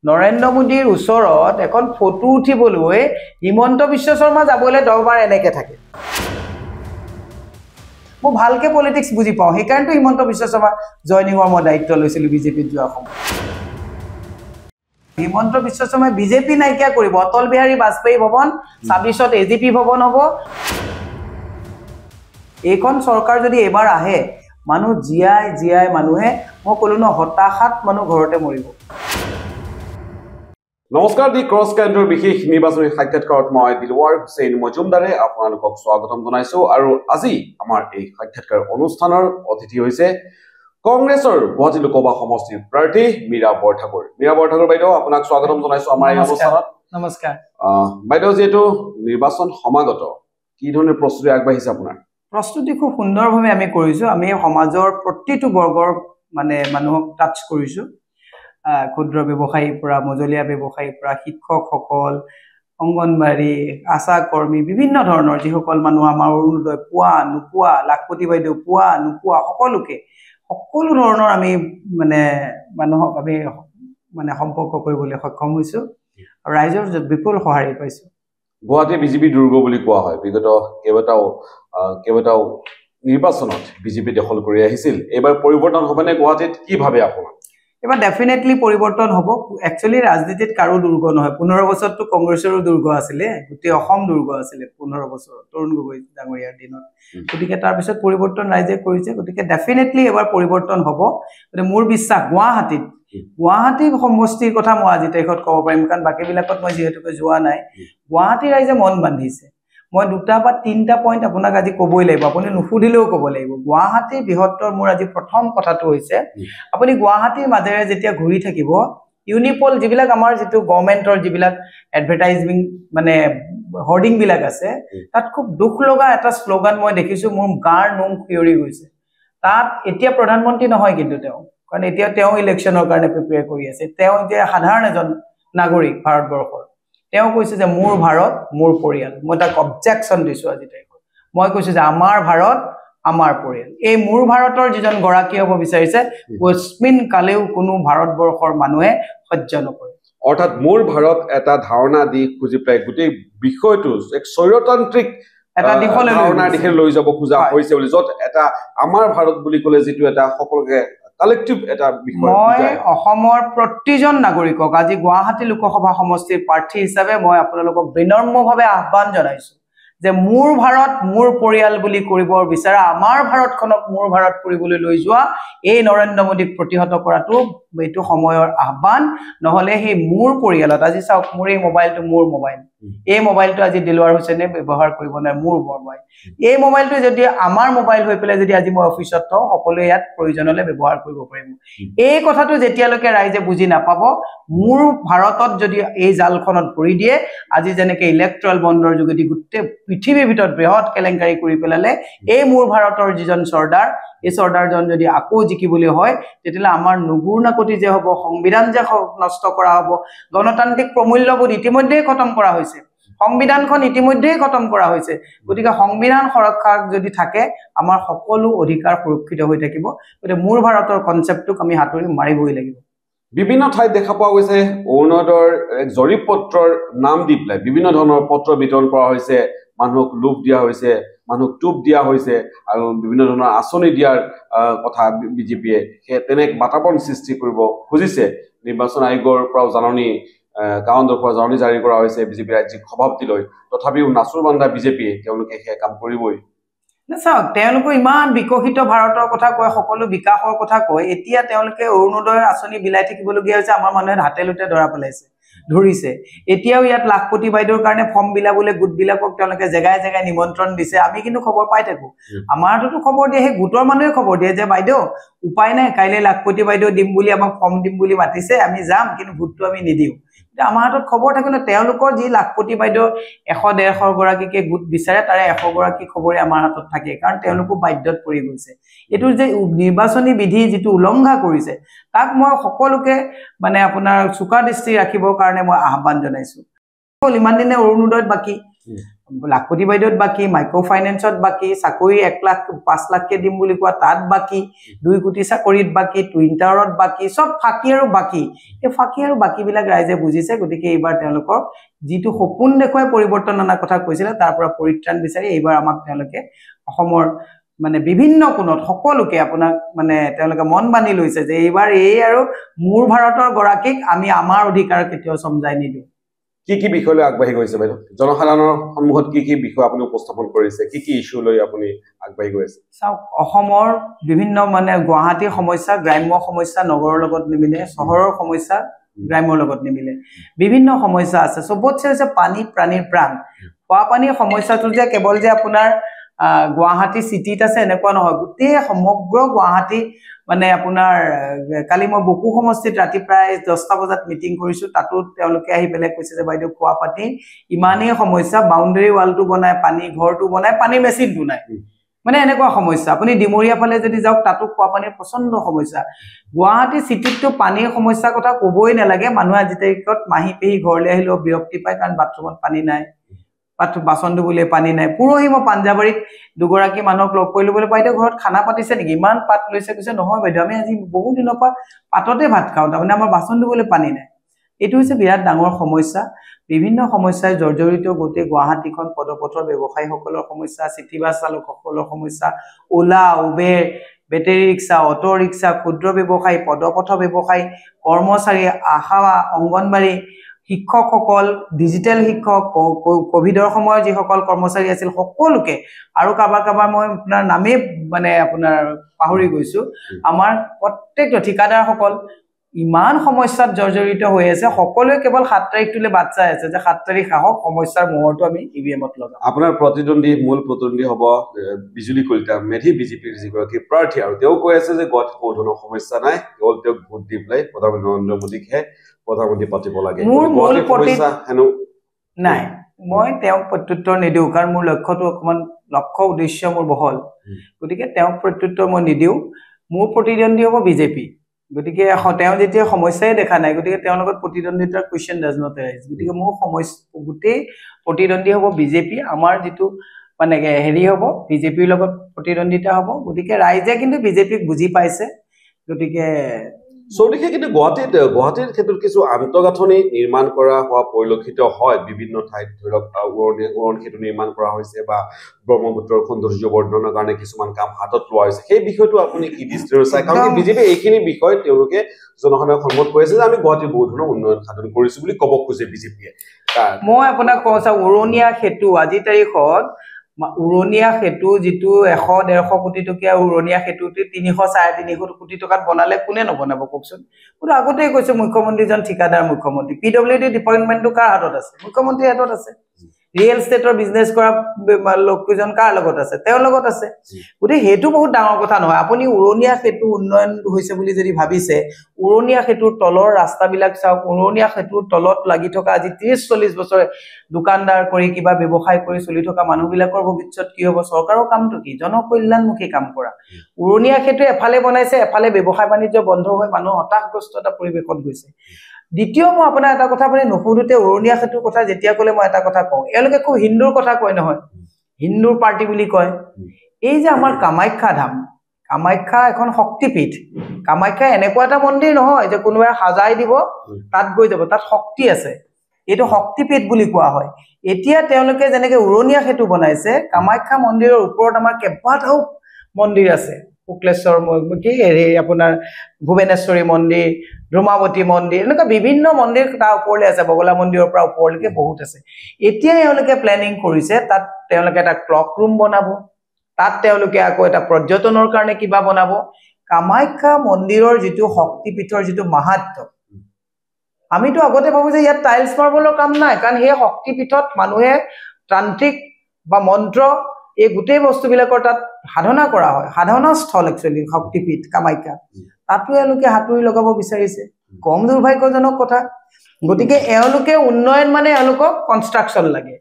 নৰেন্দ্ৰ মোদীৰ ওচৰত এখন ফটো উঠিবলৈ হিমন্ত বিশ্ব শৰ্মা যাবলৈ 10 বাৰ এনেকে থাকে মই ভালকে পলিটিক্স বুজি পাওঁ সেইকাৰণে হিমন্ত বিশ্ব শৰ্মা জয়নিঙৰ মই দায়িত্ব লৈছিল বিজেপিত যোৱা সময় হিমন্ত বিশ্ব শৰ্মা বিজেপি নাইকিয়া কৰিব অটল বিহাৰী বাজপেয়ী ভৱন 26ত এজিপি ভৱন হ'ব এইখন চৰকাৰ যদি এবাৰ আহে মানুহ জিয়াই মানুহে মই কলো ন হতাশাত মানুহ ঘৰতে মৰিব নমস্কাৰ দি ক্ৰছ কাউণ্টাৰ বিশেষ নিৰ্বাচনী সাক্ষাৎকাৰত মই দিলৱাৰ হুছেইন মজুমদাৰে আপোনালোকক স্বাগতম জনাইছো আৰু আজি আমাৰ এই সাক্ষাৎকাৰ অনুষ্ঠানৰ অতিথি হৈছে কংগ্ৰেছৰ গুৱাহাটী লোকসভা সমষ্টিৰ প্ৰাৰ্থী মীৰা বৰঠাকুৰ বাইদেউ আপোনাক স্বাগতম জনাইছো আমাৰ এই অনুষ্ঠানত নমস্কাৰ বাইদেউ যেটো নিৰ্বাচন সমাগত কি ধৰণৰ প্ৰস্তুতি আগবাঢ়িছে আপোনাৰ প্ৰস্তুতি খুব সুন্দৰভাৱে আমি কৰিছো আমি সমাজৰ প্ৰতিটো বৰ্গৰ মানে মানুহক টাচ কৰিছো ক্ষুদ্ৰ ব্যৱসায়ী পৰা মজলীয়া ব্যৱসায়ী পৰা শিক্ষকসকল অংগনবাড়ী আশা কৰ্মী বিভিন্ন ধৰণৰ যিসকল মানুহ আমাৰ অৰুণোদয় পোৱা নোপোৱা লাখপতি বাইদেউ পোৱা নোপোৱা সকলো ধৰণৰ আমি মানে মানুহক আমি মানে সম্পৰ্ক কৰিবলৈ সক্ষম হৈছো আৰু ৰাইজৰ বিপুল সহায় পাইছো গুৱাহাটী বিজেপি দুৰ্গ বুলি কোৱা হয় বিগত কেইবাটাও নিৰ্বাচনত বিজেপি দখল কৰি আহিছিল এবাৰ পৰিৱৰ্তন হ'বনে গুৱাহাটীত কি ভাবে আপুনি এবাৰ ডেফিনেটলি পৰিৱৰ্তন হ'ব একচুয়ালি ৰাজনীতিত কাৰো দুৰ্গ নহয় 15 বছৰটো কংগ্ৰেছৰো দুৰ্গ আছিলে গোটেই অসম দুৰ্গ আছিলে 15 বছৰ তৰুণ গগৈ ডাঙৰীয়াৰ দিনত গতিকে তাৰ পিছত পৰিৱৰ্তন ৰাইজে কৰিছে গতিকে ডেফিনেটলি এবাৰ পৰিৱৰ্তন হ'ব মানে মোৰ বিশ্বাস গুৱাহাটী সমষ্টিৰ কথা মই আজি তাৰিখত ক'ব পাৰিম কাৰণ বাকিবিলাকত মই যেহেতুকে যোৱা নাই গুৱাহাটী ৰাইজে মন বান্ধিছে মই দুটা বা তিনটা পইণ্ট আপোনাক আজি ক'বই লাগিব আপুনি নুসুধিলেও ক'ব লাগিব গুৱাহাটী বৃহত্তৰ মোৰ আজি প্ৰথম কথাটো হৈছে আপুনি গুৱাহাটীৰ মাজেৰে যেতিয়া ঘূৰি থাকিব ইউনিপল যিবিলাক আমাৰ যেটো গভৰ্ণমেন্টৰ যিবিলাক এডভাৰটাইজিং মানে হোৰ্ডিং বিলাক আছে তাত খুব দুখ লগা এটা শ্লোগান মই দেখিছো মোৰ গাৰ নোম ফিয়ৰি গৈছে তাত এতিয়া প্ৰধানমন্ত্ৰী নহয় কিন্তু তেওঁ কাৰণ এতিয়া তেওঁ ইলেকশ্যনৰ কাৰণে প্ৰিপেয়াৰ কৰি আছে তেওঁ যে সাধাৰণ এজন নাগৰিক ভাৰতবৰ্ষৰ তেওঁ কৈছে যে মোৰ ভাৰত মোৰ পৰিয়াল মই তাক অবজেকশন দিছো আজি তাইক মই কৈছো যে আমাৰ ভাৰত আমাৰ পৰিয়াল এই মোৰ ভাৰতৰ যিজন গৰাকী হ'ব বিচাৰিছে কস্মিন কালেও কোনো ভাৰতবৰ্ষৰ মানুহে সহ্য নকৰে অৰ্থাৎ মোৰ ভাৰত এটা ধাৰণা দি খুজি প্ৰায় গোটেই বিষয়টো এক স্বৈৰতান্ত্ৰিক এটা দিশলৈ লৈ যাব খোজা হৈছে বুলি যত এটা আমাৰ ভাৰত বুলি ক'লে যেটো এটা সকলোকে কালেক্টিভ এটা বিষয় মই অসমৰ প্ৰতিজন নাগৰিকক আজি গুৱাহাটী লোকসভা সমষ্টিৰ প্ৰাৰ্থী হিচাপে মই আপোনালোকক বিনম্ৰভাৱে আহ্বান জনাইছো যে মোৰ ভাৰত মোৰ পৰিয়াল বুলি কৰিবৰ বিচাৰা আমাৰ ভাৰতখনক মোৰ ভাৰত কৰিবলৈ লৈ যোৱা এই নৰেন্দ্ৰ মোদীক প্ৰতিহত কৰাটো এইটো সময়ৰ আহ্বান নহলে সেই মোৰ পৰিয়ালত আজি চাওক মোৰ এই মোবাইলটো মোৰ মোবাইল এই মোবাইলটো আজি দিলৱাৰ হুছেইনে ব্যৱহাৰ কৰিব নাই মোৰ মোবাইল এই মোবাইলটো যদি আমাৰ মোবাইল হৈ পেলাই যদি আজি মই অফিচত থওঁ সকলোৱে ইয়াত প্ৰয়োজনলৈ ব্যৱহাৰ কৰিব পাৰিম এই কথাটো যেতিয়ালৈকে ৰাইজে বুজি নাপাব মোৰ ভাৰতত যদি এই জালখনত ভৰি দিয়ে আজি যেনেকৈ ইলেক্ট্ৰল বণ্ডৰ যোগেদি গোটেই পৃথিৱীৰ ভিতৰত বৃহৎ কেলেংকাৰী কৰি পেলালে এই মোৰ ভাৰতৰ যিজন চৰ্দাৰ এই চৰ্দাৰজন যদি আকৌ জিকিবলৈ হয় তেতিয়ালে আমাৰ নুগুৰনাকতি যে হ'ব সংবিধান যে নষ্ট কৰা হ'ব গণতান্ত্ৰিক প্ৰমূল্যবোধ ইতিমধ্যে খতম কৰা হৈছে সংবিধানখন ইতিমধ্যে খতম কৰা হৈছে গতিকে সংবিধান সুৰক্ষা যদি থাকে আমাৰ সকলো অধিকাৰ সুৰক্ষিত হৈ থাকিব গতিকে মোৰ ভাৰতৰ কনসেপ্টক আমি হাতৰি মাৰিবই লাগিব বিভিন্ন ঠাইত দেখা পোৱা গৈছে অৰুণোদয়ৰ এক জৰীপ পত্ৰৰ নাম দি পেলাই বিভিন্ন ধৰণৰ পত্ৰ বিতৰণ কৰা হৈছে মানুহক লোভ দিয়া হৈছে মানুহক টুপ দিয়া হৈছে আৰু বিভিন্ন ধৰণৰ আঁচনি দিয়াৰ কথা বিজেপিয়ে তেনে বাতাবৰণ সৃষ্টি কৰিব খুজিছে নিৰ্বাচন আয়োগৰ পৰা জাননী গাঁৱৰ পৰা জাননী জাৰি কৰা হৈছে বিজেপি ৰাজ্যিক সভাপতি লৈ তথাপিও নাচুৰবান্ধা বিজেপিয়ে তেওঁলোকে সেই কাম কৰিবই চাওক তেওঁলোকে ইমান বিকশিত ভাৰতৰ কথা কয় সকলো বিকাশৰ কথা কয় এতিয়া তেওঁলোকে অৰুণোদয় আঁচনি বিলাই থাকিবলগীয়া হৈছে আমাৰ মানুহে হাতে লুটে ধৰিছে এতিয়াও ইয়াত লাখপতি বাইদেউৰ কাৰণে ফৰ্ম বিলাবলৈ গোটবিলাকক তেওঁলোকে জেগাই জেগাই নিমন্ত্ৰণ দিছে আমি কিন্তু খবৰ পাই থাকো আমাৰ হাততো খবৰ দিয়ে সেই গোটৰ মানুহে খবৰ দিয়ে যে বাইদেউ উপায় নাই কাইলৈ লাখপতি বাইদেউ দিম বুলি আমাক ফৰ্ম দিম বুলি মাতিছে আমি যাম কিন্তু ভোটটো আমি নিদিওঁ আমাৰ হাতত খবৰ থাকে ন তেওঁলোকৰ যি লাখপতি বাইদেউ 100-150 গৰাকীকে গোট বিচাৰে তাৰে 100 গৰাকী খবৰে আমাৰ হাতত থাকে কাৰণ তেওঁলোকো বাধ্যত পৰি গৈছে এটো যে নিৰ্বাচনী বিধি যেটো উলংঘা কৰিছে তাক মই সকলোকে মানে আপোনাৰ চুকা দৃষ্টি ৰাখিবৰ কাৰণে মই আহ্বান জনাইছো ইমান দিনে অৰুণোদয়ত বাকি লাখপতি বাইদেউত বাকী, মাইক্ৰ' ফাইনেন্সত বাকী, চাকৰি 1 লাখ 5 লাখকে দিম বুলি কোৱা তাত বাকী, 2 কোটি চাকৰিত বাকী, টুইন টাৱাৰত বাকী, সব ফাঁকি আৰু বাকী। এই ফাঁকি আৰু বাকীবিলাক ৰাইজে বুজিছে। গতিকে এইবাৰ তেওঁলোকৰ যিটো সপোন দেখুৱাই পৰিৱৰ্তন অনাৰ কথা কৈছিলে তাৰ পৰা পৰিত্ৰাণ বিচাৰি এইবাৰ আমাক তেওঁলোকে অসমৰ মানে বিভিন্ন কোণত সকলোকে আপোনাক মানে তেওঁলোকে মন বান্ধি লৈছে যে এইবাৰ এই আৰু মূৰ ভাৰতৰ গৰাকীক আমি আমাৰ অধিকাৰ কেতিয়াও সমজাই নিদিওঁ। কি বিষয় লৈ আগবাঢ়ি গৈছে বাইদেউ? জনসাধাৰণৰ সন্মুখত কি বিষয় আপুনি উপস্থাপন কৰিছে? কি ইস্যু লৈ আপুনি আগবাঢ়ি গৈ আছে? চাওক, অসমৰ বিভিন্ন মানে গুৱাহাটীৰ সমস্যা গ্ৰাম্য সমস্যা নগৰৰ লগত নিমিলে, চহৰৰ সমস্যা গ্ৰাম্যৰ লগত নিমিলে, বিভিন্ন সমস্যা আছে। চবতছে হৈছে পানী, প্ৰাণীৰ প্ৰাণ। খোৱা পানীৰ সমস্যাটো যে কেৱল যে আপোনাৰ গুৱাহাটী চিটিত আছে এনেকুৱা নহয়, গোটেই সমগ্ৰ গুৱাহাটী মানে আপোনাৰ কালি মই বকু সমষ্টিত ৰাতি প্ৰায় 10টা বজাত মিটিং কৰিছো। তাতো তেওঁলোকে আহি পেলাই কৈছে যে বাইদেউ খোৱা পানী ইমানেই সমস্যা, বাউণ্ডেৰী ৱালটো বনায়, পানী ঘৰটো বনায়, পানী মেচিনটো নাই, মানে এনেকুৱা সমস্যা। আপুনি ডিমৰীয়া ফালে যদি যাওক তাতো খোৱা পানীৰ প্ৰচণ্ড সমস্যা। গুৱাহাটী চিটিতটো পানীৰ সমস্যাৰ কথা ক'বই নালাগে। মানুহে আজি তাৰিখত মাহী পেহী ঘৰলৈ আহিলেও বিৰক্তি পায়, কাৰণ বাথৰুমত পানী নাই, বাচন ধুবলৈ পানী নাই। পৰহি মই পাঞ্জাবাৰীত দুগৰাকী মানুহক লগ কৰিলো, বোলে বাইদেউ ঘৰত খানা পাতিছে নেকি, ইমান পাত লৈছে? কৈছে নহয় বাইদেউ, আমি আজি বহু দিনৰ পৰা পাততে ভাত খাওঁ, তাৰমানে আমাৰ বাচন ধুবলৈ পানী নাই। এইটো হৈছে বিৰাট ডাঙৰ সমস্যা। বিভিন্ন সমস্যাই জৰ্জৰিত গোটেই গুৱাহাটীখন। পদপথৰ ব্যৱসায়ীসকলৰ সমস্যা, চিটি বাছ চালকসকলৰ সমস্যা, ওলা, Uber, battery rickshaw, auto rickshaw, ক্ষুদ্ৰ ব্যৱসায়ী, পদপথৰ ব্যৱসায়ী, কৰ্মচাৰী, আশা, অংগনবাড়ী, শিক্ষকসকল, ডিজিটেল শিক্ষক, কোভিডৰ সময়ত যিসকল কৰ্মচাৰী আছিল সকলোকে, আৰু কাৰোবাৰ মই আপোনাৰ নামেই মানে আপোনাৰ পাহৰি গৈছো, আমাৰ প্ৰত্যেকটো ঠিকাদাৰসকল ইমান সমস্যাত জৰ্জৰিত হৈ আছে। সকলোৱে কেৱল 7 তাৰিখটোলৈ বাট চাই আছে যে 7 তাৰিখ আহক, সমস্যাৰ মোহৰটো আমি ইভিএমত লগাম। আপোনাৰ প্ৰতিদ্বন্দ্বী, মূল প্ৰতিদ্বন্দ্বী হ'ব বিজুলী কলিতা, মেধি বিজেপিৰ যিগৰাকী প্ৰাৰ্থী, আৰু তেওঁ কৈ আছে যে গুৱাহাটীত কোনো ধৰণৰ সমস্যা নাই, কেৱল তেওঁক ভোট দি পেলাই প্ৰধানমন্ত্ৰী নৰেন্দ্ৰ মোদীকহে প্ৰধানমন্ত্ৰী পাতিব লাগে। নাই, মই তেওঁক প্ৰত্যুত্তৰ নিদিওঁ, কাৰণ মোৰ লক্ষ্যটো অকণমান উদ্দেশ্য মোৰ বহল। গতিকে তেওঁক প্ৰত্যুত্তৰ মই নিদিওঁ। মোৰ প্ৰতিদ্বন্দ্বী হ'ব বিজেপি। গতিকে তেওঁ যেতিয়া সমস্যাই দেখা নাই, গতিকে তেওঁৰ লগত প্ৰতিদ্বন্দ্বিতাৰ কুৱেশ্যন ডাজ নট এৰাইজ। গতিকে মোৰ গোটেই প্ৰতিদ্বন্দ্বী হ'ব বিজেপি। আমাৰ যিটো মানে হেৰি হ'ব, বিজেপিৰ লগত প্ৰতিদ্বন্দ্বিতা হ'ব। গতিকে ৰাইজে কিন্তু বিজেপিক বুজি পাইছে। গতিকে চৌদিশে কিন্তু গুৱাহাটীৰ ক্ষেত্ৰত কিছু আন্তঃগাঁথনি নিৰ্মাণ কৰা হোৱা পৰিলক্ষিত হয়। বিভিন্ন ঠাইত ধৰি লওক উৰণ সেতু নিৰ্মাণ কৰা হৈছে, বা ব্ৰহ্মপুত্ৰৰ সৌন্দৰ্য বৰ্ধনৰ কাৰণে কিছুমান কাম হাতত লোৱা হৈছে। সেই বিষয়টো আপুনি কি দৃষ্টিৰে চায়? কাৰণ বিজেপি এইখিনি বিষয় তেওঁলোকে জনসাধাৰণক সন্মত কৰিছে যে আমি গুৱাহাটীৰ বহুত ধৰণৰ উন্নয়ন সাধন কৰিছো বুলি ক'ব খোজে বিজেপিয়ে। মই আপোনাক কওঁ চাওক, উৰণীয়া সেতু আজি তাৰিখত, উৰণীয়া সেতু যিটো 100-150 কোটি টকীয়া উৰণীয়া সেতুটো 300-350 কোটি টকাত বনালে কোনে নবনাব কওকচোন? কিন্তু আগতেই কৈছো, মুখ্যমন্ত্ৰীজন ঠিকাদাৰ মুখ্যমন্ত্ৰী। PWD ডিপাৰ্টমেণ্টটো কাৰ হাতত আছে? মুখ্যমন্ত্ৰীৰ হাতত আছে। ৰিয়েল ষ্টেটৰ বিজনেছ কৰা লোকজন কাৰ লগত আছে? তেওঁৰ লগত আছে। গতিকে সেইটো বহুত ডাঙৰ কথা নহয়। আপুনি উৰণীয়া সেতু উন্নয়ন হৈছে বুলি যদি ভাবিছে, উৰণীয়া সেতুৰ তলৰ ৰাস্তাবিলাক চাওক। উৰণীয়া সেতুৰ তলত লাগি থকা আজি 30-40 বছৰে দোকানদাৰ কৰি কিবা ব্যৱসায় কৰি চলি থকা মানুহবিলাকৰ ভৱিষ্যত কি হ'ব? চৰকাৰৰ কামটো কি? জনকল্যাণমুখী কাম কৰা। উৰণীয়া সেতু এফালে বনাইছে, এফালে ব্যৱসায় বাণিজ্য বন্ধ হৈ মানুহ হতাশগ্ৰস্ত এটা পৰিৱেশত গৈছে। দ্বিতীয়, মই আপোনাৰ এটা কথা আপুনি নুসুধোতে উৰণীয়া সেতুৰ কথা যেতিয়া ক'লে মই এটা কথা কওঁ, এওঁলোকে খুব হিন্দুৰ কথা কয় নহয়, হিন্দুৰ পাৰ্টি বুলি কয়। এই যে আমাৰ কামাখ্যা ধাম, কামাখ্যা এখন শক্তিপীঠ। কামাখ্যা এনেকুৱা এটা মন্দিৰ নহয় যে কোনোবাই সাজাই দিব তাত গৈ যাব, তাত শক্তি আছে। এইটো শক্তিপীঠ বুলি কোৱা হয়। এতিয়া তেওঁলোকে যেনেকে উৰণীয়া সেতু বনাইছে, কামাখ্যা মন্দিৰৰ ওপৰত আমাৰ কেইবাটাও মন্দিৰ আছে। শুক্লেশ্বৰ আপোনাৰ ভুৱনেশ্বৰী মন্দিৰ, ধ্ৰুমাৱতী মন্দিৰ, এনেকুৱা বিভিন্ন মন্দিৰ তাৰ ওপৰলৈ আছে। বগলা মন্দিৰৰ পৰা ওপৰলৈকে বহুত আছে। এতিয়া এওঁলোকে প্লেনিং কৰিছে, তাত তেওঁলোকে এটা ক্লক ৰুম বনাব, তাত তেওঁলোকে আকৌ এটা পৰ্যটনৰ কাৰণে কিবা বনাব। কামাখ্যা মন্দিৰৰ যিটো শক্তিপীঠৰ যিটো মাহাত্ম্য, আমিতো আগতে ভাবো যে ইয়াত টাইলছ মাৰ্বলৰ কাম নাই, কাৰণ সেই শক্তিপীঠত মানুহে তান্ত্ৰিক বা মন্ত্ৰ, এই গোটেই বস্তুবিলাকৰ তাত সাধনা কৰা হয়। সাধনা স্থল একচুৱেলি শক্তিপীঠ কামাখ্যা। তাতো এওঁলোকে হাতুৰি লগাব বিচাৰিছে। কম দুৰ্ভাগ্যজনক কথা। গতিকে এওঁলোকে উন্নয়ন মানে এওঁলোকক কনষ্ট্ৰাকশ্যন লাগে।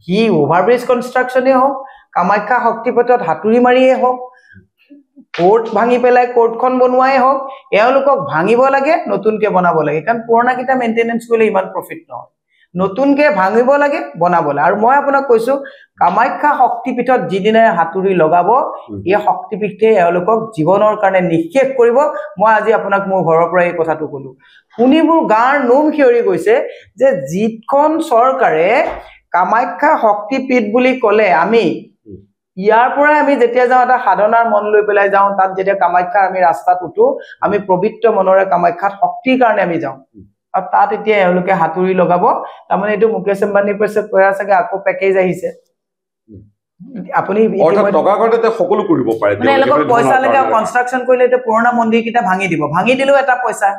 সি অভাৰব্ৰিজ কনষ্ট্ৰাকশ্যনেই হওক, কামাখ্যা শক্তিপীঠত হাতুৰি মাৰিয়েই হওক, কোৰ্ট ভাঙি পেলাই কোৰ্টখন বনোৱাই হওক, এওঁলোকক ভাঙিব লাগে, নতুনকে বনাব লাগে। কাৰণ পুৰণাকেইটা মেইনটেনেঞ্চ কৰিলে ইমান প্ৰফিট নহয়। নতুনকে ভাঙিব লাগে বনাবলৈ আৰু মই আপোনাক কৈছো কামাখ্যা শক্তিপীঠত যিদিনা হাতুৰি লগাব এই শক্তিপীঠে এওঁলোকক জীৱনৰ কাৰণে নিক্ষেপ কৰিব মই আজি আপোনাক মোৰ ঘৰৰ পৰা এই কথাটো কলো শুনিবোৰ গাৰ নোম শিয়ৰি গৈছে যে যিখন চৰকাৰে কামাখ্যা শক্তিপীঠ বুলি ক'লে আমি ইয়াৰ পৰা আমি যেতিয়া যাওঁ এটা সাধনাৰ মন লৈ পেলাই যাওঁ তাত যেতিয়া কামাখ্যাৰ আমি ৰাস্তাত উঠো আমি পবিত্ৰ মনৰে কামাখ্যাত শক্তিৰ কাৰণে আমি যাওঁ আৰু তাত এতিয়া এওঁলোকে হাতুৰি লগাব তাৰমানে এইটো মুকেশ আম্বানীৰ পিছত কৰা চাগে আকৌ পেকেজ আহিছে আপুনি টকা কাৰণে সকলো কৰিব পাৰে মানে এলোকৰ পইচা লাগে কনষ্ট্ৰাকচন কৰিলে এটা পুৰণা মন্দিৰ কিটা ভাঙি দিব ভাঙি দিলেও এটা পইচা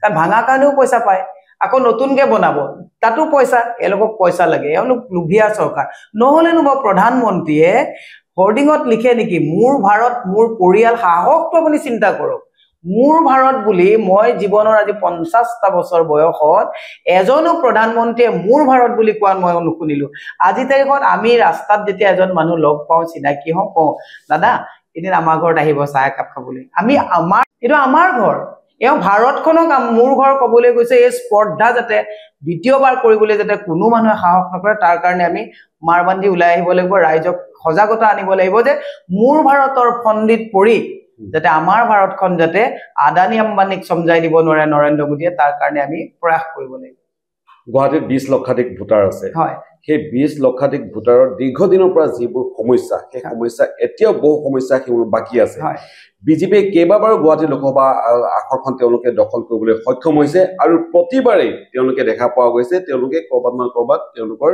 কাৰণ ভাঙা কাৰণেও পইচা পায় আকৌ নতুনকে বনাব তাতো পইচা এলোকক পইচা লাগে এওঁলোক লুভিয়া চৰকাৰ নহলেনো প্ৰধানমন্ত্ৰীয়ে হোৰ্ডিঙত লিখে নেকি মোৰ ভাৰত মোৰ পৰিয়াল সাহসটো আপুনি চিন্তা কৰক মোৰ ভাৰত বুলি মই জীৱনৰ আজি 50টা বছৰ বয়সত এজনো প্ৰধানমন্ত্ৰীয়ে মোৰ ভাৰত বুলি কোৱা মই নুশুনিলো আজি তাৰিখত আমি ৰাস্তাত যেতিয়া এজন মানুহ লগ পাওঁ চিনাকি হওঁ কওঁ দাদা এদিন আমাৰ ঘৰত আহিব চাহ একাপ খাবলৈ আমি আমাৰ এইটো আমাৰ ঘৰ এও ভাৰতখনক মোৰ ঘৰ কবলৈ গৈছে এই স্পৰ্ধা যাতে দ্বিতীয়বাৰ কৰিবলৈ যাতে কোনো মানুহে সাহস নকৰে তাৰ কাৰণে আমি মাৰবান্ধি ওলাই আহিব লাগিব ৰাইজক সজাগতা আনিব লাগিব যে মোৰ ভাৰতৰ ফন্দিত পৰি যাতে আমাৰ ভাৰতখন যাতে আদানী আম্বানীক সমজাই দিব নোৱাৰে নৰেন্দ্ৰ মোদীয়ে তাৰ কাৰণে আমি প্ৰয়াস কৰিব লাগিব গুৱাহাটীত 20 লক্ষাধিক ভোটাৰ আছে হয় সেই 20 লক্ষাধিক ভোটাৰৰ দীৰ্ঘদিনৰ পৰা যিবোৰ সমস্যা সেই সমস্যা এতিয়াও বহু সমস্যা সেইবোৰ বাকি আছে বিজেপিয়ে কেইবাবাৰো গুৱাহাটী লোকসভা আসনখন তেওঁলোকে দখল কৰিবলৈ সক্ষম হৈছে আৰু প্ৰতিবাৰে তেওঁলোকে দেখা পোৱা গৈছে তেওঁলোকে কৰবাত নহয় কৰবাত তেওঁলোকৰ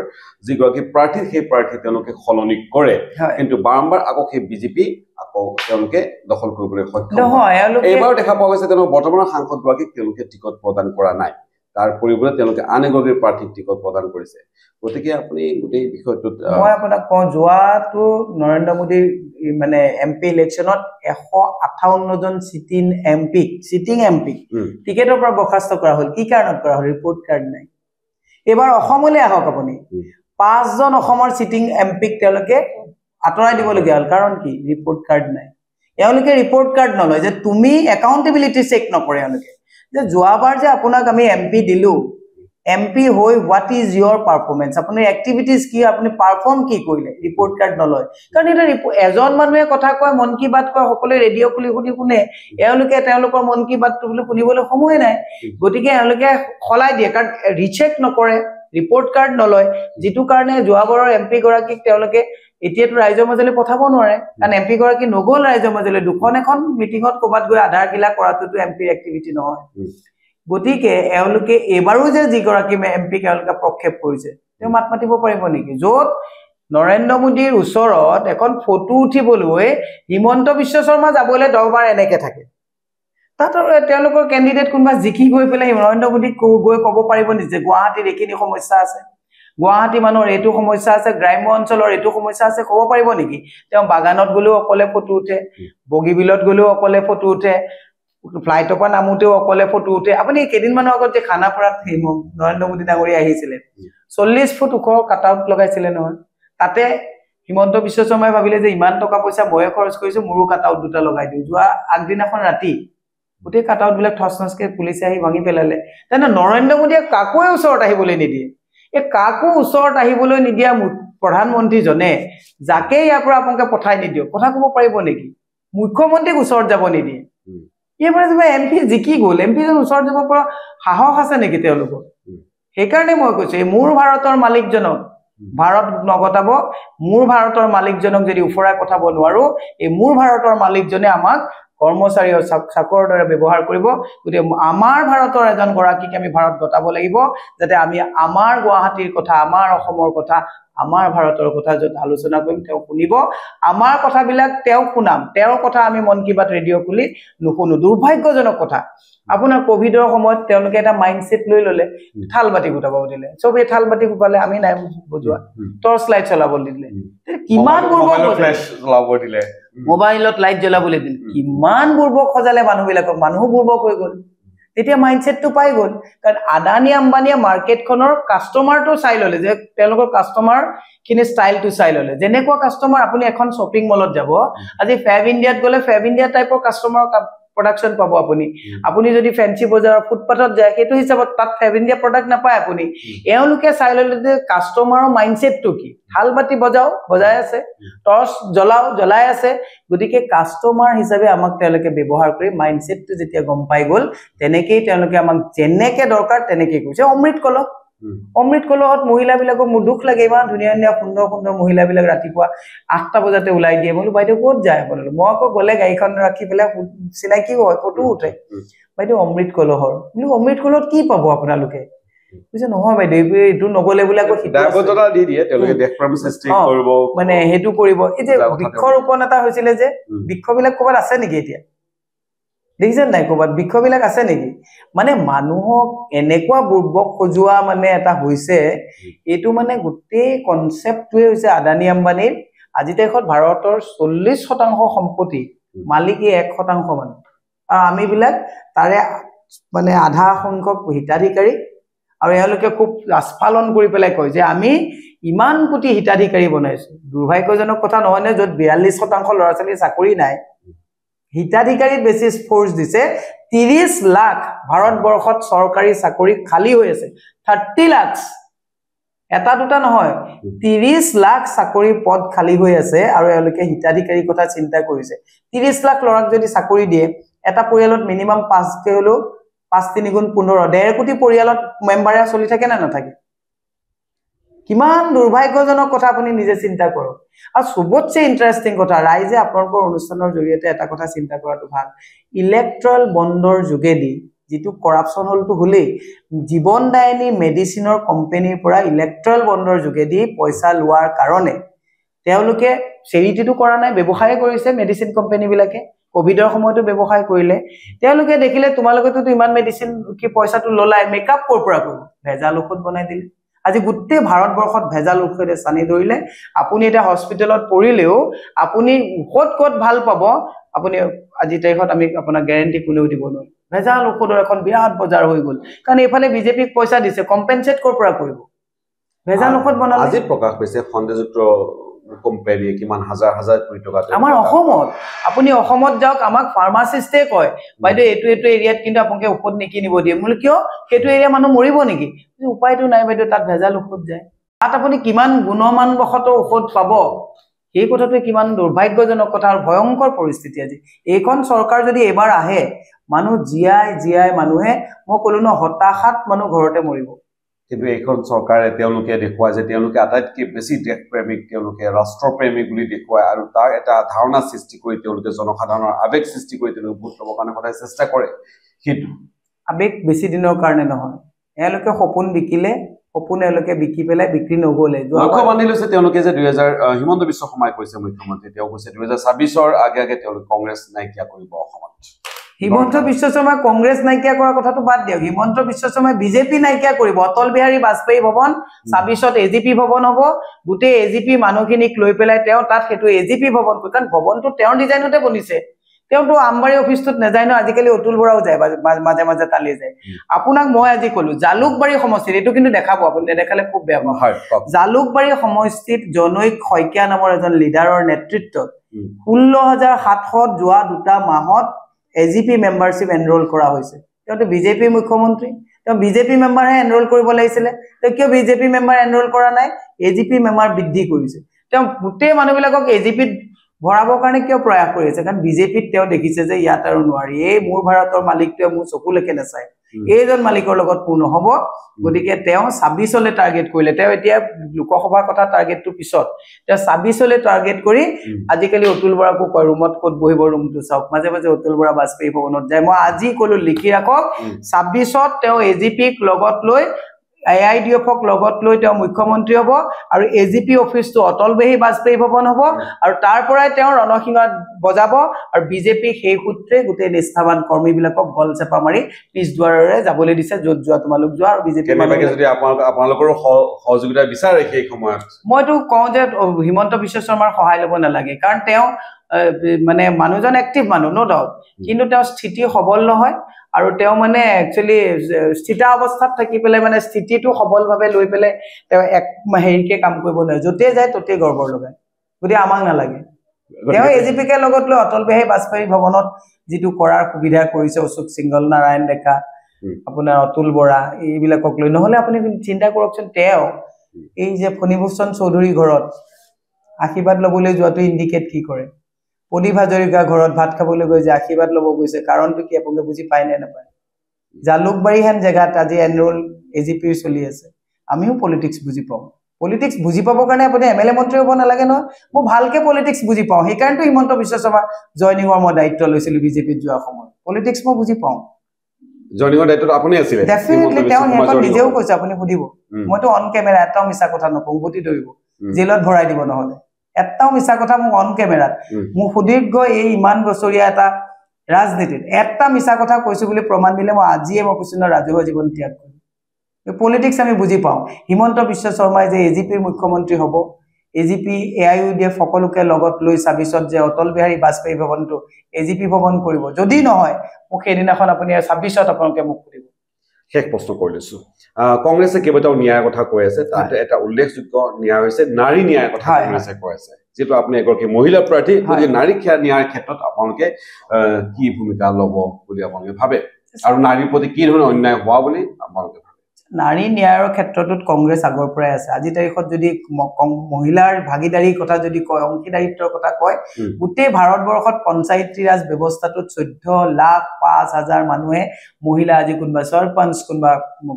যিগৰাকী প্ৰাৰ্থী সেই প্ৰাৰ্থী তেওঁলোকে সলনি কৰে কিন্তু বাৰম্বাৰ আকৌ সেই বিজেপি আকৌ তেওঁলোকে দখল কৰিবলৈ সক্ষম হয় এইবাৰ দেখা পোৱা গৈছে তেওঁলোক বৰ্তমানৰ সাংসদগৰাকীক তেওঁলোকে টিকট প্ৰদান কৰা নাই তাৰ পৰিৱৰ্তে তেওঁলোকে আন এগৰাকী প্ৰাৰ্থীক টিকট প্ৰদান কৰিছে গতিকে আপুনি গোটেই বিষয়টোত মই আপোনাক কওঁ যোৱাটো নৰেন্দ্ৰ মোদীৰ মানে এমপি ইলেকশ্যনত 158 জন সিটিং এমপি টিকেটৰ পৰা বৰ্খাস্ত কৰা হ'ল কি কাৰণত কৰা হ'ল ৰিপৰ্ট কাৰ্ড নাই এবাৰ অসমলৈ আহক আপুনি 5 জন অসমৰ সিটিং এমপিক তেওঁলোকে আঁতৰাই দিবলগীয়া হ'ল কাৰণ কি ৰিপৰ্ট কাৰ্ড নাই এওঁলোকে ৰিপৰ্ট কাৰ্ড নলয় যে তুমি একাউণ্টেবিলিটি চেক নকৰে এওঁলোকে যে যোৱাবাৰ যে আপোনাক আমি এমপি দিলো এমপি হৈ হোৱাট ইজ ইয়োৰ পাৰফৰ্মেন্স আপোনাৰ এক্টিভিটিজ কি আপুনি পাৰফৰ্ম কি কৰিলে ৰিপৰ্ট কাৰ্ড নলয় কাৰণ এটা এজন মানুহে কথা কয় মন কি বাত কয় সকলোৱে ৰেডিঅ' খুলি শুনে এওঁলোকে তেওঁলোকৰ মন কি বাতটো বুলি শুনিবলৈ সময় নাই গতিকে এওঁলোকে খলাই দিয়ে কাৰণ ৰিচেক নকৰে ৰিপৰ্ট কাৰ্ড নলয় যিটো কাৰণে যোৱাবাৰৰ এমপি গৰাকীক তেওঁলোকে এতিয়াতো ৰাইজৰ মাজলৈ পঠাব নোৱাৰে কাৰণ এমপি গৰাকী নগল ৰাইজৰ মাজলৈ দুখন এখন মিটিঙত ক'বাত গৈ আধাৰ কিলা কৰাটোতো এমপিৰ এক্টিভিটি নহয় গতিকে এওঁলোকে এবাৰো যে যিগৰাকী এমপি তেওঁলোকে প্ৰক্ষেপ কৰিছে তেওঁ মাত মাতিব পাৰিব নেকি য'ত নৰেন্দ্ৰ মোদীৰ ওচৰত এখন ফটো উঠিবলৈ হিমন্ত বিশ্ব শৰ্মা যাবলৈ 10 বাৰ এনেকে থাকে তাত তেওঁলোকৰ কেণ্ডিডেট কোনোবা জিকি গৈ পেলাই নৰেন্দ্ৰ মোদীক গৈ ক'ব পাৰিব নিজে গুৱাহাটীৰ এইখিনি সমস্যা আছে গুৱাহাটী মানুহৰ এইটো সমস্যা আছে গ্ৰাম্য অঞ্চলৰ এইটো সমস্যা আছে ক'ব পাৰিব নেকি তেওঁ বাগানত গলেও অকলে ফটো উঠে বগীবিলত গলেও অকলে ফটো উঠে ফ্লাইটৰ পৰা নামোতেও অকলে ফটো উঠে আপুনি কেইদিনমানৰ আগত যে খানাপাৰাত নৰেন্দ্ৰ মোদী ডাঙৰীয়া আহিছিলে 40 ফুট ওখ কাটআউট লগাইছিলে নহয় তাতে হিমন্ত বিশ্ব শৰ্মাই ভাবিলে যে ইমান টকা পইচা ময়ে খৰচ কৰিছো মোৰো কাটআউট দুটা লগাই দিও যোৱা আগদিনাখন ৰাতি গোটেই কাটআউট বিলাক ঠসনসকে পুলিচে আহি ভাঙি পেলালে তেনে নৰেন্দ্ৰ মোদীয়ে কাকোৱে ওচৰত আহিবলৈ নিদিয়ে এই কাকো ওচৰত আহিবলৈ নিদিয়া প্ৰধানমন্ত্ৰীজনে যাকে ইয়াৰ পৰা আপোনাক পঠাই নিদিও কথা ক'ব পাৰিব নেকি মুখ্যমন্ত্ৰীক ওচৰত যাব নিদিয়ে এইবাৰ যে এমপি জিকি গ'ল এমপি জন ওচৰত যাব পৰা সাহস আছে নেকি তেওঁলোকৰ সেইকাৰণে মই কৈছো মোৰ ভাৰতৰ মালিকজনক ভাৰত নগতাব মোৰ ভাৰতৰ মালিকজনক যদি উফৰাই পঠাব নোৱাৰো এই মোৰ ভাৰতৰ মালিকজনে আমাক কৰ্মচাৰী আৰু চাকৰৰ দৰে ব্যৱহাৰ কৰিব গতিকে আমাৰ ভাৰতৰ এজন গৰাকীক আমি ভাৰত গতাব লাগিব যাতে আমি আমাৰ গুৱাহাটীৰ কথা আমাৰ অসমৰ কথা আমাৰ ভাৰতৰ কথা যত আলোচনা কৰিম তেওঁ শুনিব আমাৰ কথাবিলাক তেওঁ শুনাম তেওঁৰ কথা আমি মন কি বাত ৰেডিঅ' খুলি নুশুনো দুৰ্ভাগ্যজনক কথা আপোনাৰ কোভিডৰ সময়ত তেওঁলোকে এটা মাইন্ডসেট লৈ ললে থালবাতি গুটাব দিলে চবে থালবাতি গুটালে আমি নাই বুজোৱা টৰ্চ লাইট চলাব দিলে কিমান চলাব দিলে মোবাইলত লাইট জ্বলাবলৈ দিলে কিমান বুৰ্বক খজালে মানুহবিলাকক মানুহ বুৰ্বক হৈ গ'ল তেতিয়া মাইন্ডসেটটো পাই গ'ল কাৰণ আদানী আম্বানীয়ে মাৰ্কেটখনৰ কাস্টমাৰটো চাই ললে যে তেওঁলোকৰ কাস্টমাৰ কিনে ষ্টাইলটো চাই ললে যেনেকুৱা কাস্টমাৰ আপুনি এখন শ্বপিং মলত যাব আজি ফেব ইণ্ডিয়াত গলে ফেব ইণ্ডিয়া টাইপৰ কাস্টমাৰ প্ৰডাকশ্যন পাব আপুনি যদি ফেন্সি বজাৰৰ ফুটপাথত যায় সেইটো হিচাপত তাত ফেভ ইণ্ডিয়া প্ৰডাক্ট নাপায় আপুনি এওঁলোকে চাই ল'লে যে কাষ্টমাৰৰ মাইণ্ডছেটটো কি থাল বাতি বজাই আছে টৰ্চ জ্বলাই আছে গতিকে কাষ্টমাৰ হিচাপে আমাক তেওঁলোকে ব্যৱহাৰ কৰি মাইণ্ডছেটটো যেতিয়া গম পাই গ'ল তেনেকেই তেওঁলোকে আমাক যেনেকে দৰকাৰ তেনেকেই কৈছে অমৃত কলহত মহিলাবিলাকক মোৰ দুখ লাগে ইমান ধুনীয়া ধুনীয়া সুন্দৰ মহিলাবিলাক ৰাতিপুৱা 8টা বজাতে ওলাই দিয়ে মই বাইদেউ ক'ত যায় আপোনালোক মই আকৌ গ'লে গাড়ীখন ৰাখি পেলাই চিনাকি হয় ফটো উঠে বাইদেউ অমৃত কলহৰ অমৃত কলহত কি পাব আপোনালোকে বুজিছে নহয় বাইদেউ এইটো নগ'লে বোলে আকৌ দায়বদ্ধতা দি দিয়ে তেওঁলোকে দেশপ্ৰেম সৃষ্টি কৰিব মানে সেইটো কৰিব এই যে বৃক্ষৰোপণ এটা হৈছিলে যে বৃক্ষবিলাক ক'ৰবাত আছে নেকি এতিয়া দেখিছেন নাই ক'ৰবাত বৃক্ষবিলাক আছে নেকি মানে মানুহক এনেকুৱা বুৰ্বক সজোৱা মানে এটা হৈছে এইটো মানে গোটেই কনচেপ্টটোৱে হৈছে আদানী আম্বানীৰ আজি তাৰিখত ভাৰতৰ 40% সম্পত্তি মালিকী 1% মানুহ আৰু আমিবিলাক তাৰে মানে আধা সংখ্যক হিতাধিকাৰী আৰু এওঁলোকে খুব আস্ফালন কৰি পেলাই কয় যে আমি ইমান কোটি হিতাধিকাৰী বনাইছো দুৰ্ভাগ্যজনক কথা নহয় নে য'ত 42% ল'ৰা ছোৱালীৰ চাকৰি নাই হিতাধিকাৰীত বেছি ফোৰ্স দিছে 30 লাখ ভাৰতবৰ্ষত চৰকাৰী চাকৰি খালী হৈ আছে 30 লাখ এটা দুটা নহয় 30 লাখ চাকৰি পদ খালী হৈ আছে আৰু এওঁলোকে হিতাধিকাৰীৰ কথা চিন্তা কৰিছে 30 লাখ ল'ৰাক যদি চাকৰি দিয়ে এটা পৰিয়ালত মিনিমাম 5 কে হলো 5 3 গুণ 15 1.5 কোটি পৰিয়ালত মেম্বাৰে চলি থাকে না নাথাকে কিমান দুৰ্ভাগ্যজনক কথা আপুনি নিজে চিন্তা কৰক আৰু সবতছে ইন্টাৰেষ্টিং কথা ৰাইজে আপোনালোকৰ অনুষ্ঠানৰ জৰিয়তে এটা কথা চিন্তা কৰাটো ভাল ইলেক্ট্ৰল বণ্ডৰ যোগেদি যেটো কৰাপচন হলটো হলেই জীৱনদায়িনী মেডিচিনৰ কোম্পানীৰ পৰা ইলেক্ট্ৰল বণ্ডৰ যোগেদি পইচা লোৱাৰ কাৰণে তেওঁলোকে চেৰিটিটো কৰা নাই ব্যৱসায় কৰিছে মেডিচিন কোম্পানী বিলাকে কোভিডৰ সময়তো ব্যৱসায় কৰিলে তেওঁলোকে দেখিলে তোমালোকেতো ইমান মেডিচিন কি পইচাটো ললাই মেকআপ কৰ পৰা কৰিব ভেজাল ঔষধ বনাই দিলে আজি গোটেই ভাৰতবৰ্ষত ভেজাল ঔষধে সানি ধৰিলে আপুনি এটা হস্পিটেলত পৰিলেও আপুনি ক'ত ভাল পাব আপুনি আজি তাৰিখত আমি আপোনাক গ্যাৰান্টি কোনেও দিব নোৱাৰে ভেজাল ঔষধৰ এখন বিৰাট বজাৰ হৈ গ'ল কাৰণ এফালে বিজেপিক পইচা দিছে কম্পেনসেট কৰ পৰা কৰিব ভেজাল ঔষধ বনালে আজি প্ৰকাশ পাইছে খণ্ডযুক্ত কোম্পানী কিমান হাজাৰ কোটি টকা আমাৰ অসমত আপুনি অসমত যাওক আমাক ফাৰ্মাসিষ্টে কয় বাইদেউ এটো এৰিয়াত কিন্তু আপোনাক ঔষধ নিকিনিব দিয়ে মূল কিয় সেইটো এৰিয়া মানুহ মৰিব নেকি উপায়টো নাই বাইদেউ তাত ভেজাল ঔষধ যায় তাত আপুনি কিমান গুণমান বখত ঔষধ পাব এই কথাটো কিমান দুৰ্ভাগ্যজনক কথা আৰু ভয়ংকৰ পৰিস্থিতি আজি এইখন চৰকাৰ যদি এবাৰ আহে মানুহ জিয়াই মানুহে মই কলো ন হতাশাত মানুহ ঘৰতে মৰিব কিন্তু এইখন চৰকাৰে তেওঁলোকে দেখুৱায় যে তেওঁলোকে আটাইতকৈ বেছি দেশপ্ৰেমিক তেওঁলোকে ৰাষ্ট্ৰপ্ৰেমিক বুলি দেখুৱায় আৰু তাৰ এটা ধাৰণা সৃষ্টি কৰি তেওঁলোকে জনসাধাৰণৰ আবেগ সৃষ্টি কৰি তেওঁলোকে ভোট ল'বৰ কাৰণে সদায় চেষ্টা কৰে সেইটো আবেগ বেছি দিনৰ কাৰণে নহয় এওঁলোকে সপোন বিকিলে সপোন এওঁলোকে বিকি পেলাই বিক্ৰী নগ'লে লক্ষ্য বান্ধি লৈছে তেওঁলোকে যে 2000 হিমন্ত বিশ্ব শৰ্মাই কৈছে মুখ্যমন্ত্ৰী তেওঁ কৈছে 2026ৰ আগে তেওঁলোক কংগ্ৰেছ নাইকিয়া কৰিব অসমত হিমন্ত বিশ্ব শৰ্মা কংগ্ৰেছ নাইকিয়া কৰাৰ কথাটো বাদ দিয়ক হিমন্ত বিশ্ব শৰ্মাই বিজেপি নাইকিয়া কৰিব অটল বিহাৰী বাজপেয়ী ভৱন 26ত এজিপি ভৱন হ'ব গোটেই এজিপি মানুহখিনিক লৈ পেলাই তেওঁ তাত সেইটো এজিপি ভৱন কাৰণ ভৱনটো তেওঁৰ ডিজাইনতে বনিছে তেওঁটো আমবাৰী অফিসটোত নেজায় ন আজিকালি অতুল বৰাও যায় মাজে তালি যায় আপোনাক মই আজি কলো জালুকবাৰী সমষ্টিত এটো কিন্তু দেখাব আপুনি দেখালে খুব বেয়া পাব জালুকবাৰী সমষ্টিত জনৈক খৈকিয়া নামৰ এজন লিডাৰৰ নেতৃত্বত 16700 যোৱা দুটা মাহত এজিপি মেম্বাৰশিপ এনৰোল কৰা হৈছে তেওঁটো বিজেপি মুখ্যমন্ত্ৰী তেওঁ বিজেপি মেম্বাৰহে এনৰোল কৰিব লাগিছিল তেওঁ কিয় বিজেপি মেম্বাৰ এনৰোল কৰা নাই এজিপি মেম্বাৰ বৃদ্ধি কৰিছে তেওঁ গোটেই মানুহবিলাকক এজিপিত ভৰাবৰ কাৰণে কিয় প্ৰয়াস কৰিছে কাৰণ বিজেপিত তেওঁ দেখিছে যে ইয়াত আৰু নোৱাৰি এই মোৰ ভাৰতৰ মালিকটোৱে মোৰ চকুলৈকে নাচায় এইজন মালিকৰ লগত পূৰ্ণ হ'ব গতিকে তেওঁ 26 লে টাৰ্গেট কৰিলে তেওঁ এতিয়া লোকসভাৰ কথা টাৰ্গেটটো পিছত তেওঁ 26 লে টাৰ্গেট কৰি আজিকালি অতুল বৰাকো কয় ৰুমত ক'ত বহিব ৰুমটো চাওক মাজে অতুল বৰা বাজপেয়ী ভৱনত যায় মই আজি কলো লিখি ৰাখক 26ত তেওঁ এজিপিক লগত লৈ আইআইডিএফক লগত লৈ তেওঁ মুখ্যমন্ত্ৰী হ'ব আৰু এজিপি অফিসটো অটল বিহাৰী বাজপেয়ী ভৱন হ'ব আৰু তাৰ পৰাই তেওঁ ৰণসিংহত বজাব আৰু বিজেপি সেই সূত্ৰে গোটেই নিষ্ঠাবান কৰ্মীবিলাকক গল চেপা মাৰি পিছ দুৱাৰৰে যাবলৈ দিছে য'ত যোৱা তোমালোক যোৱা আৰু বিজেপি কেনেবাকে যদি আপোনালোকৰ সহযোগিতা বিচাৰে সেই সময়ত মইতো কওঁ যে হিমন্ত বিশ্ব শৰ্মাৰ সহায় ল'ব নালাগে কাৰণ তেওঁ মানে মানুহজন এক্টিভ মানুহ নো ডাউট কিন্তু তেওঁ স্থিতি সবল নহয় আৰু তেওঁ মানে একচুয়ালি স্থিতা অৱস্থাত থাকি পেলে মানে স্থিতিটো সবলভাৱে লৈ পেলে তেওঁ এক হেৰিকে কাম কৰিব নোৱাৰে যতে যায় ততে গৰ্বৰ লগায় গতি আমাক নালাগে তেওঁ এজিপিকে লগত লৈ অটল বিহাৰী বাজপেয়ী ভৱনত যিটো কৰাৰ সুবিধা কৰিছে অশোক সিংহল নাৰায়ণ ডেকা আপোনাৰ অতুল বৰা এইবিলাকক লৈ নহলে আপুনি চিন্তা কৰকচোন তেওঁ এই যে ফণীভূষণ চৌধুৰী ঘৰত আশীৰ্বাদ লবলৈ যোৱাটো ইণ্ডিকেট কি কৰে প্ৰদীপ হাজৰিকা ঘৰত ভাত খাবলৈ গৈ যে আশীৰ্বাদ ল'ব গৈছে কাৰণটো কি আপোনালোকে বুজি পায় নে নাপায় জালুকবাৰী হেন জেগাত আজি এনৰোল এজিপিৰ চলি আছে আমিও পলিটিক্স বুজি পাওঁ পলিটিক্স বুজি পাবৰ কাৰণে আপুনি এমএলএ মন্ত্ৰী হ'ব নালাগে নহয় মই ভালকে পলিটিক্স বুজি পাওঁ সেইকাৰণে হিমন্ত বিশ্ব শৰ্মা জয়নিঙৰ মই দায়িত্ব লৈছিলো বিজেপিত যোৱা সময় পলিটিক্স মই বুজি পাওঁ জয়নিঙৰ দায়িত্বটো আপুনি আছিলে ডেফিনেটলি তেওঁ হেখন নিজেও কৈছে আপুনি সুধিব মইতো অন কেমেৰা এটাও মিছা কথা নকওঁ উভতি ধৰিব জেলত ভৰাই দিব নহলে এটাও মিছা কথা মোক অন কেমেৰাত মোক সুদীৰ্ঘ এই ইমান বছৰীয়া এটা ৰাজনীতিত এটা মিছা কথা কৈছো বুলি প্ৰমাণ দিলে মই আজিয়ে মই কৈছো ৰাজহুৱা জীৱন ত্যাগ কৰিম পলিটিক্স আমি বুজি পাওঁ হিমন্ত বিশ্ব শৰ্মাই যে এজিপিৰ মুখ্যমন্ত্ৰী হ'ব এজিপি এআইইউডিএফ সকলোকে লগত লৈ ছাব্বিছত যে অটল বিহাৰী বাজপেয়ী ভৱনটো এজিপি ভৱন কৰিব যদি নহয় মোক সেইদিনাখন আপুনি ছাব্বিছত আপোনালোকে মোক সুধিব শেষ প্ৰশ্ন কৰি লৈছো কংগ্ৰেছে কেইবাটাও ন্যায়ৰ কথা কৈ আছে তাতে এটা উল্লেখযোগ্য ন্যায় হৈছে নাৰী ন্যায়ৰ কথা কংগ্ৰেছে কৈ আছে যেটো আপুনি এগৰাকী মহিলা প্ৰাৰ্থী গতিকে নাৰী ন্যায়ৰ ক্ষেত্ৰত আপোনালোকে কি ভূমিকা ল'ব বুলি আপোনালোকে ভাবে আৰু নাৰীৰ প্ৰতি কি ধৰণৰ অন্যায় হোৱা বুলি আপোনালোকে নাৰী ন্যায়ৰ ক্ষেত্ৰটোত কংগ্ৰেছ আগৰ পৰাই আছে আজি তাৰিখত যদি মহিলাৰ ভাগিদাৰীৰ কথা যদি কয় অংশীদাৰিত্বৰ কথা কয় গোটেই ভাৰতবৰ্ষত পঞ্চায়তী ৰাজ ব্যৱস্থাটোত 14,05,000 মানুহে মহিলা আজি কোনবা সৰপঞ্চ কোনবা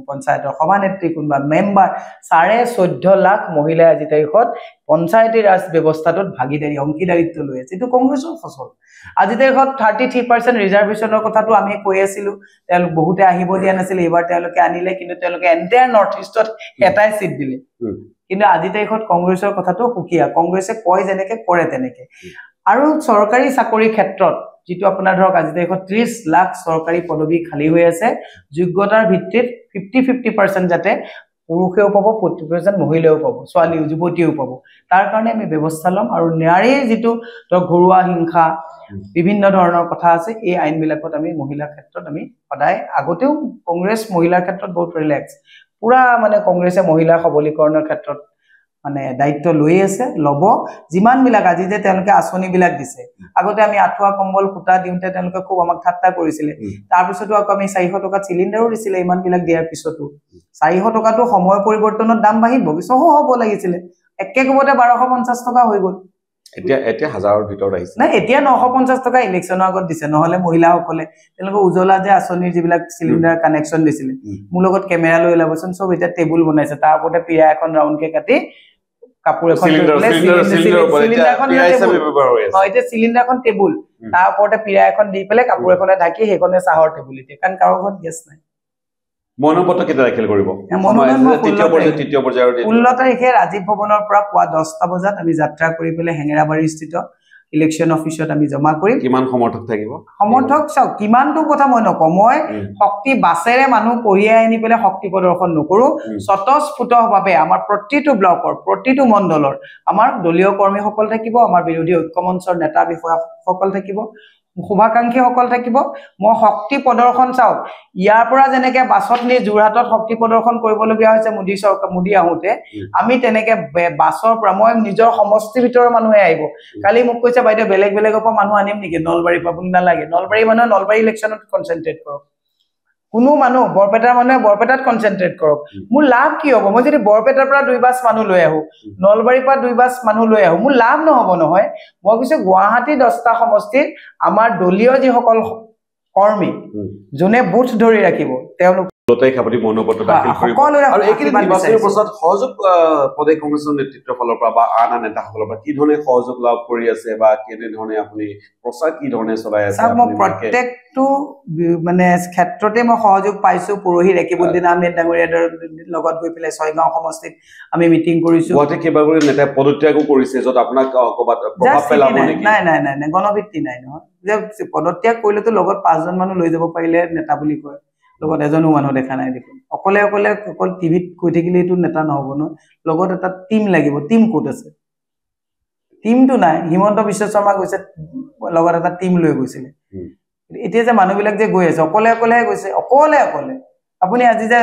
পঞ্চায়তৰ সভানেত্ৰী কোনবা মেম্বাৰ 14.5 লাখ মহিলা আজি তাৰিখত পঞ্চায়তী ৰাজ ব্যৱস্থাটোত ভাগিদাৰী অংশীদাৰিত্ব লৈ আছে এটো কংগ্ৰেছৰ ফসল আজি তাৰিখত 33% ৰিজাৰ্ভেশনৰ কথাটো আমি কৈ আছিলো তেওঁলোক বহুতে আহিব দিয়া নাছিল এবাৰ তেওঁলোকে আনিলে কিন্তু তেওঁলোকে এন্টায়াৰ নৰ্থ ইষ্টত এটাই সিট দিলে কিন্তু আজি তাৰিখত কংগ্ৰেছৰ কথাটো হুকিয়া কংগ্ৰেছে কয় যেনেকে কৰে তেনেকে আৰু চৰকাৰী চাকৰিৰ ক্ষেত্ৰত যেটো আপোনাৰ ধৰক আজি তাৰিখত 30 লাখ চৰকাৰী পদবী খালি হৈ আছে যোগ্যতাৰ ভিত্তিত 50-50% যাতে পুৰুষেও পাব 40% মহিলাও পাব ছোৱালী যুৱতীও পাব তাৰ কাৰণে আমি ব্যৱস্থা লম আৰু নাৰীৰ যেটো ঘৰুৱা হিংসা বিভিন্ন ধৰণৰ কথা আছে এই আইনবিলাকত আমি মহিলাৰ ক্ষেত্ৰত আমি সদায় আগতেও কংগ্ৰেছ মহিলাৰ ক্ষেত্ৰত বহুত ৰিলেক্স পুৰা মানে কংগ্ৰেছে মহিলা সবলীকৰণৰ ক্ষেত্ৰত মানে দায়িত্ব লৈ আছে লব যিমান বিলাক আজি যে তেওঁলোকে আঁচনি বিলাক দিছে আগতে আমি আঠুৱা কম্বল খুটা দিওঁতে তেওঁলোকে খুব আমাক ঠাট্টা কৰিছিলে তাৰ পিছতো আকৌ আমি 400 টকা সিলিন্ডাৰো দিছিলে ইমান বিলাক দিয়াৰ পিছতো 400 টকাটো সময় পৰিৱৰ্তনৰ দাম বাঢ়িব সহ হ'ব লাগিছিলে একে কোবতে 1250 টকা হৈ গ'ল এতিয়া হাজাৰৰ ভিতৰত আহিছে না এতিয়া 950 টকা ইলেকশনৰ আগত দিছে নহলে মহিলাসকলে তেওঁলোকে উজলা যে আঁচনিৰ যিবিলাক সিলিন্ডাৰ কানেকশন দিছিলে মোৰ লগত কেমেৰা লৈ লাবচোন সব এটা টেবুল বনাইছে তাৰ ওপৰতে পিয়া এখন ৰাউন্ড কে কাটি কাপোৰ এখন এটা সিলিন্ডাৰখন টেবুল তাৰ ওপৰতে পিয়া এখন দি পেলে কাপোৰ এখনে ঢাকি হেকনে চাহৰ টেবুল ইতে কাৰণ কাৰো ঘৰত গেছ নাই মনোপত্ৰ কেতিয়া দাখিল কৰিব তৃতীয় পৰ্যায়ৰ 16 তাৰিখে ৰাজীৱ ভৱনৰ পৰা পুৱা 10টা বজাত আমি যাত্ৰা কৰি পেলে হেঙেৰাবাৰী স্থিত ইলেকশন অফিচত আমি জমা কৰিম কিমান সমৰ্থক থাকিব সমৰ্থক চাও কিমানটো কথা মই নকওঁ মই শক্তি বাছেৰে মানুহ কঢ়িয়াই আনি পেলে শক্তি প্ৰদৰ্শন নকৰো স্বতঃস্ফূৰ্তভাৱে আমাৰ প্ৰতিটো ব্লকৰ প্ৰতিটো মণ্ডলৰ আমাৰ দলীয় কৰ্মীসকল থাকিব আমাৰ বিৰোধী ঐক্য মঞ্চৰ নেতা বিষয়াসকল থাকিব শুভাকাংক্ষীসকল থাকিব মই শক্তি প্ৰদৰ্শন চাও ইয়াৰ পৰা যেনেকে বাছত নি জুৰহাটত শক্তি প্ৰদৰ্শন কৰিবলগীয়া হৈছে মোদী আহোতে আমি তেনেকে বাছৰ পৰা মই নিজৰ সমষ্টি ভিতৰৰ মানুহে আহিব কালি মোক কৈছে বাইদেউ বেলেগ বেলেগৰ পৰা মানুহ আনিম নেকি নলবাৰী পাবুন নালাগে নলবাৰী মানুহ নলবাৰী ইলেকশনত কনসেন্ট্ৰেট কৰক কোনো মানুহ বৰপেটাৰ মানুহে বৰপেটাত কনসেন্ট্ৰেট কৰক মোৰ লাভ কি হ'ব মই যদি বৰপেটাৰ পৰা 2 বাছ মানুহ লৈ আহো নলবাৰীৰ পৰা 2 বাছ মানুহ লৈ আহো মোৰ লাভ নহব নহয় মই কৈছো গুৱাহাটী 10টা সমষ্টিৰ আমাৰ দলীয় যিসকল কৰ্মী যোনে বুথ ধৰি ৰাখিব তেওঁলোক লতাই খাপতি মনোপত্ৰ দাখিল কৰিব আৰু একেই নিৰ্বাচনী প্ৰচাৰ সহযোগ প্ৰদেশ কংগ্ৰেছৰ নেতৃত্বৰ ফালৰ পৰা বা আন নেতাসকলৰ পৰা কি ধৰণে সহযোগ লাভ কৰি আছে বা কেনে ধৰণে আপুনি প্ৰচাৰ কি ধৰণে চলাই আছে মই প্ৰত্যেকটো মানে ক্ষেত্ৰতে মই সহযোগ পাইছো পৰহি ৰেকিবুদ্দিন আহমেদ ডাঙৰীয়াৰ লগত গৈ পেলাই ছয়গাঁও সমষ্টিত আমি মিটিং কৰিছো গুৱাহাটী কেইবাগৰী নেতা পদত্যাগো কৰিছে যত আপোনাক ক'বাত প্ৰভাৱ পেলাব নেকি নাই গণভিত্তি নাই নহয় যে পদত্যাগ কৰিলেতো লগত 5 জন মানুহ লৈ যাব পাৰিলে নেতা বুলি কয় লগত এজনো মানুহ দেখা নাই দেখোন অকলে অকল টিভিত কৈ থাকিলে এটো নেতা নহব ন লগত এটা টিম লাগিব টিম কোট আছে টিমটো নাই হিমন্ত বিশ্ব শৰ্মা গৈছে লগত এটা টিম লৈ গৈছিল এতিয়া যে মানুহবিলাক যে গৈ আছে অকলে গৈছে অকলে আপুনি আজি যে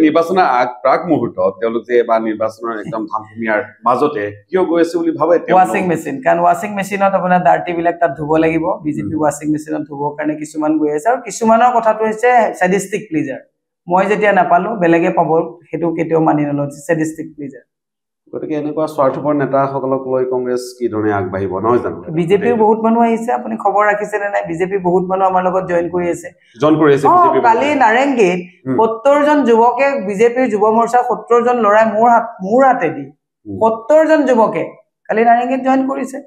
নিৰ্বাচনৰ প্ৰাক মুহূৰ্তত তেওঁলোক যে বা নিৰ্বাচনৰ একদম ধামধুমীয়াৰ মাজতে কিয় গৈ আছে বুলি ভাবে ৱাশ্বিং মেচিন কাৰণ ৱাশ্বিং মেচিনত আপোনাৰ ডাৰ্টি বিলাক তাত ধুব লাগিব বিজেপি ৱাশ্বিং মেচিনত ধুবৰ কাৰণে কিছুমান গৈ আছে আৰু কিছুমানৰ কথাটো হৈছে স্ট্যাটিষ্টিক প্লিজাৰ মই যেতিয়া নাপালো বেলেগে পাব সেইটো কেতিয়াও মানি নলওঁ স্ট্যাটিষ্টিক প্লিজাৰ গতিকে এনেকুৱা স্বাৰ্থপৰ নেতাসকলক লৈ কংগ্ৰেছ কি ধৰণে আগবাঢ়িব নহয় জানো বিজেপিৰ বহুত মানুহ আহিছে আপুনি খবৰ ৰাখিছে নে নাই বিজেপি বহুত মানুহ আমাৰ লগত জয়েন কৰি আছে বিজেপি কালি নাৰেংগীত 70 জন যুৱকে বিজেপিৰ যুৱ মৰ্চাৰ 70 জন লৰাই মোৰ হাতেদি 70 জন যুৱকে কালি নাৰেংগীত জয়েন কৰিছে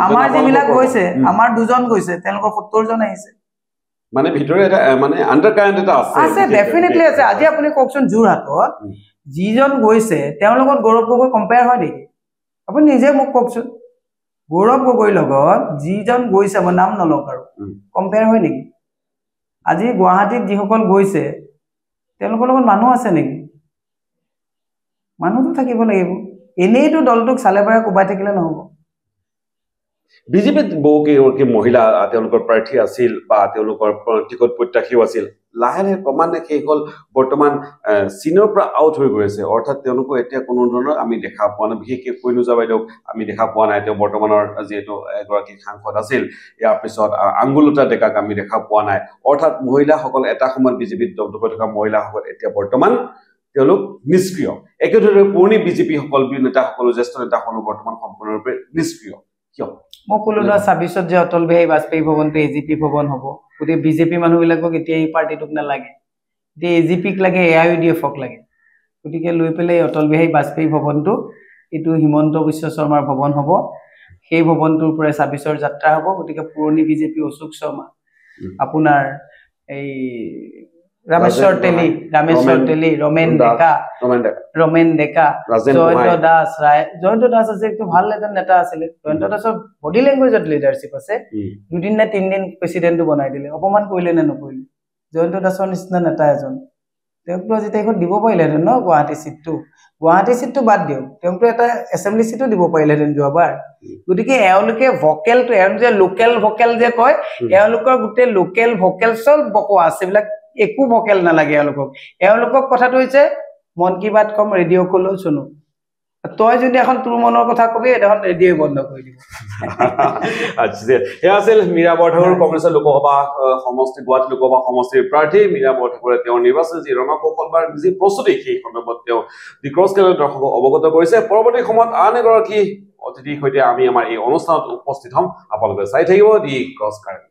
আমাৰ যিবিলাক গৈছে আমাৰ দুজন গৈছে তেওঁলোকৰ 70 জন আহিছে মানে ভিতৰে এটা মানে আন্ডাৰকাৰেন্ট এটা আছে ডেফিনেটলি আছে আজি আপুনি কওকচোন যোৰহাটত যিজন গৈছে তেওঁৰ লগত গৌৰৱ গগৈ কম্পেয়াৰ হয় নেকি আপুনি নিজে মোক কওকচোন গৌৰৱ গগৈৰ লগত যিজন গৈছে মই নাম নলওঁ আৰু কম্পেয়াৰ হয় নেকি আজি গুৱাহাটীত যিসকল গৈছে তেওঁলোকৰ লগত মানুহ আছে নেকি মানুহটো থাকিব লাগিব এনেইতো দলটোক চালেবাৰে কোবাই থাকিলে নহব বিজেপিত বহুকে মহিলা তেওঁলোকৰ প্ৰাৰ্থী আছিল বা তেওঁলোকৰ টিকট প্ৰত্যাশীও আছিল লাহে লাহে ক্ৰমান্বয়ে সেই হল বৰ্তমান চীনৰ পৰা আউট হৈ গৈ আছে অৰ্থাৎ তেওঁলোকক এতিয়া কোনো ধৰণৰ আমি দেখা পোৱা নাই বিশেষকৈ কৈনুজা বাইদেউক আমি দেখা পোৱা নাই তেওঁ বৰ্তমানৰ যিহেতু এগৰাকী সাংসদ আছিল ইয়াৰ পিছত আংগুলতা ডেকাক আমি দেখা পোৱা নাই অৰ্থাৎ মহিলাসকল এটা সময়ত বিজেপিত দপদপাই থকা মহিলাসকল এতিয়া বৰ্তমান তেওঁলোক নিষ্ক্ৰিয় একেদৰে পুৰণি বিজেপি সকল নেতাসকল জ্যেষ্ঠ নেতাসকল বৰ্তমান সম্পূৰ্ণৰূপে নিষ্ক্ৰিয় মই কলো 26ত যে অটল বিহাৰী বাজপেয়ী ভৱনটো এজিপি ভৱন হ'ব গতিকে বিজেপি মানুহবিলাকক এতিয়া এই পাৰ্টিটোক নালাগে এতিয়া এজিপিক লাগে এআইইউডিএফক লাগে গতিকে লৈ পেলাই অটল বিহাৰী বাজপেয়ী ভৱনটো এইটো হিমন্ত বিশ্ব শৰ্মাৰ ভৱন হ'ব সেই ভৱনটোৰ পৰা 26ৰ যাত্ৰা হ'ব গতিকে পুৰণি বিজেপি অশোক শৰ্মা আপোনাৰ এই ৰামেশ্বৰ তেলি ৰমেন ডেকা জয়ন্ত দাস আছে একটু ভাল এজন নেতা আছিলে জয়ন্ত দাসৰ বডি ল্যাঙ্গুৱেজত লিডাৰশিপ আছে দুদিন না তিনদিন প্ৰেসিডেন্টটো বনাই দিলে অপমান কৰিলে নে নকৰিলে জয়ন্ত দাসৰ নিচিনা নেতা এজন তেওঁকটো আজি তাইকত দিব পাৰিলেহেঁতেন ন গুৱাহাটী সিটটো বাদ দিয়ক তেওঁকটো এটা এছেম্বলি সিটো দিব পাৰিলেহেঁতেন যোৱাবাৰ গতিকে এওঁলোকে ভকেলটো এওঁলোকে যে লোকেল ভকেল যে কয় এওঁলোকৰ গোটেই লোকেল ভকেল চব বকৱাছ এইবিলাক একো ভকেল নালাগে এওঁলোকক কথাটো হৈছে মন কি বাত কম ৰেডিঅ' কলো শুনো তই যদি এখন তোৰ মনৰ কথা কবি এখন ৰেডিঅ' বন্ধ কৰি দিব আচ্ছা এয়া আছিল মীৰা বৰঠাকুৰ কংগ্ৰেছৰ লোকসভা সমষ্টি গুৱাহাটী লোকসভা সমষ্টিৰ প্ৰাৰ্থী মীৰা বৰঠাকুৰে তেওঁৰ নিৰ্বাচনী যি ৰণকৌশলবাৰ যি প্ৰস্তুতি সেই সন্দৰ্ভত তেওঁ দি ক্ৰছ কেলেৰ দৰ্শকক অৱগত কৰিছে পৰৱৰ্তী সময়ত আন এগৰাকী অতিথিৰ সৈতে আমি আমাৰ এই অনুষ্ঠানত উপস্থিত হ'ম আপোনালোকে চাই থাকিব দি ক্ৰছ কাৰেন্ট